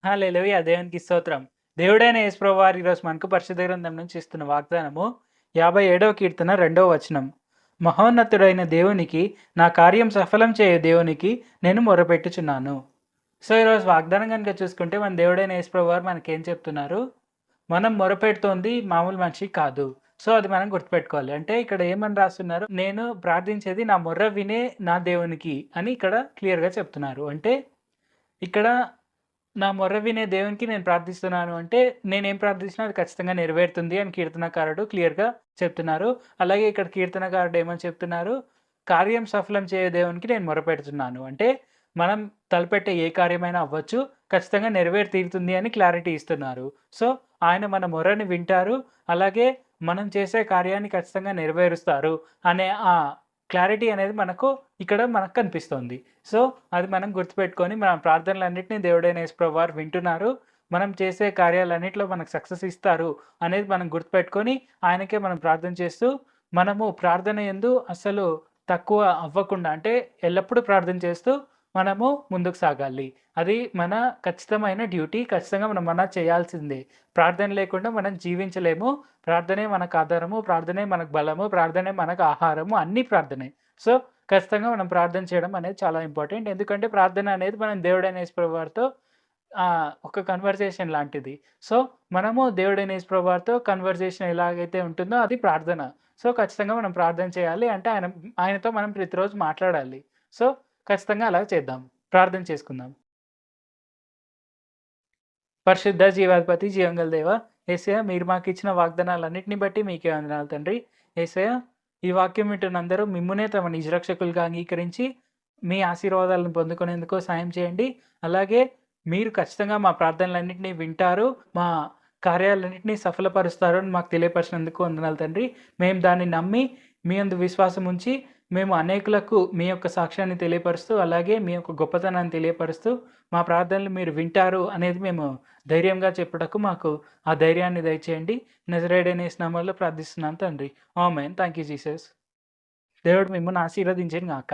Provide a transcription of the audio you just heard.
హల్లెలూయా! దేవునికి స్తోత్రం. దేవుడైన యేసు ప్రభువారు ఈరోజు మనకు పరిశుద్ధ గ్రంథం నుంచి ఇస్తున్న వాగ్దానము 57వ కీర్తన 2వ వచనం. మహోన్నతుడైన దేవునికి, నా కార్యం సఫలం చేయు దేవునికి నేను మొరపెట్టుచున్నాను. సో, ఈరోజు వాగ్దానం గనుక చూసుకుంటే మన దేవుడైన యేసు ప్రభువారు మనకేం చెప్తున్నారు? మనం మొరపెడుతోంది మామూలు మనిషి కాదు. సో, అది మనం గుర్తుపెట్టుకోవాలి. అంటే ఇక్కడ ఏమని రాస్తున్నారు? నేను ప్రార్థించేది నా మొర్ర వినే నా దేవునికి అని ఇక్కడ క్లియర్‌గా చెప్తున్నారు. అంటే ఇక్కడ నా మొర్ర వినే దేవునికి నేను ప్రార్థిస్తున్నాను అంటే, నేనేం ప్రార్థించినా అది ఖచ్చితంగా నెరవేరుతుంది అని కీర్తనకారుడు క్లియర్‌గా చెప్తున్నారు. అలాగే ఇక్కడ కీర్తనకారుడు ఏమని చెప్తున్నారు? కార్యం సఫలం చేయు దేవునికి నేను మొరపెడుతున్నాను. అంటే మనం తలపెట్టే ఏ కార్యమైనా అవ్వచ్చు, ఖచ్చితంగా నెరవేరి తీరుతుంది అని క్లారిటీ ఇస్తున్నారు. సో, ఆయన మన మొర్రని వింటారు. అలాగే మనం చేసే కార్యాన్ని ఖచ్చితంగా నెరవేరుస్తారు అనే క్లారిటీ అనేది మనకు కనిపిస్తోంది. సో, అది మనం గుర్తుపెట్టుకొని మన ప్రార్థనలన్నిటిని దేవుడైన యేసు ప్రభువారు వింటున్నారు. మనం చేసే కార్యాలన్నిటిలో మనకు సక్సెస్ ఇస్తారు అనేది మనం గుర్తుపెట్టుకొని, ఆయనకే మనం ప్రార్థన చేస్తూ, మనము ప్రార్థన యందు అస్సలు తక్కువ అవ్వకుండా అంటే ఎల్లప్పుడూ ప్రార్థన చేస్తూ మనము ముందుకు సాగాలి. అది మన ఖచ్చితమైన డ్యూటీ. ఖచ్చితంగా మనం చేయాల్సిందే. ప్రార్థన లేకుండా మనం జీవించలేము. ప్రార్థనే మనకు ఆధారము, ప్రార్థనే మనకు బలము, ప్రార్థనే మనకు ఆహారము అన్నీ ప్రార్థనే. సో, ఖచ్చితంగా మనం ప్రార్థన చేయడం అనేది చాలా ఇంపార్టెంట్. ఎందుకంటే ప్రార్థన అనేది మనం దేవుడైన యేసు ప్రభువారితో ఒక కన్వర్జేషన్ లాంటిది. సో, మనము దేవుడైన యేసు ప్రభువారితో కన్వర్జేషన్ ఎలాగైతే ఉంటుందో అది ప్రార్థన. సో, ఖచ్చితంగా మనం ప్రార్థన చేయాలి. అంటే ఆయనతో మనం ప్రతిరోజు మాట్లాడాలి. సో, ఖచ్చితంగా అలా చేద్దాం. ప్రార్థన చేసుకుందాం. పరిశుద్ధ జీవాధిపతి జీవంగల దేవ, యేసయ్య మీరు మాకిచ్చిన వాగ్దానాలన్నిటిని బట్టి మీకే వందనాలు తండ్రి. యేసయ్య ఈ వాక్యం వింటున్న అందరూ మిమ్మునే తమ నిజ రక్షకులుగా అంగీకరించి, మీ ఆశీర్వాదాలను పొందుకునేందుకు సాయం చేయండి. అలాగే మీరు ఖచ్చితంగా మా ప్రార్థనలన్నిటిని వింటారు. మా కార్యాలన్నిటిని సఫలపరుస్తారు అని మాకు తెలియపరిచినందుకు వందనాలు తండ్రి. మేము దాన్ని నమ్మి, మీ యందు విశ్వాసం ఉంచి, మేము అనేకులకు మీ యొక్క సాక్ష్యాన్ని తెలియపరుస్తూ, అలాగే మీ యొక్క గొప్పతనాన్ని తెలియపరుస్తూ, మా ప్రార్థనలు మీరు వింటారు అనేది మేము ధైర్యంగా చెప్పుటకు మాకు ఆ ధైర్యాన్ని దయచేయండి. నజరేయుడైన యేసు నామములో ప్రార్థిస్తున్నాను తండ్రి. ఆమేన్. Thank you Jesus. దేవుడు మిమ్మును ఆశీర్వదించును గాక.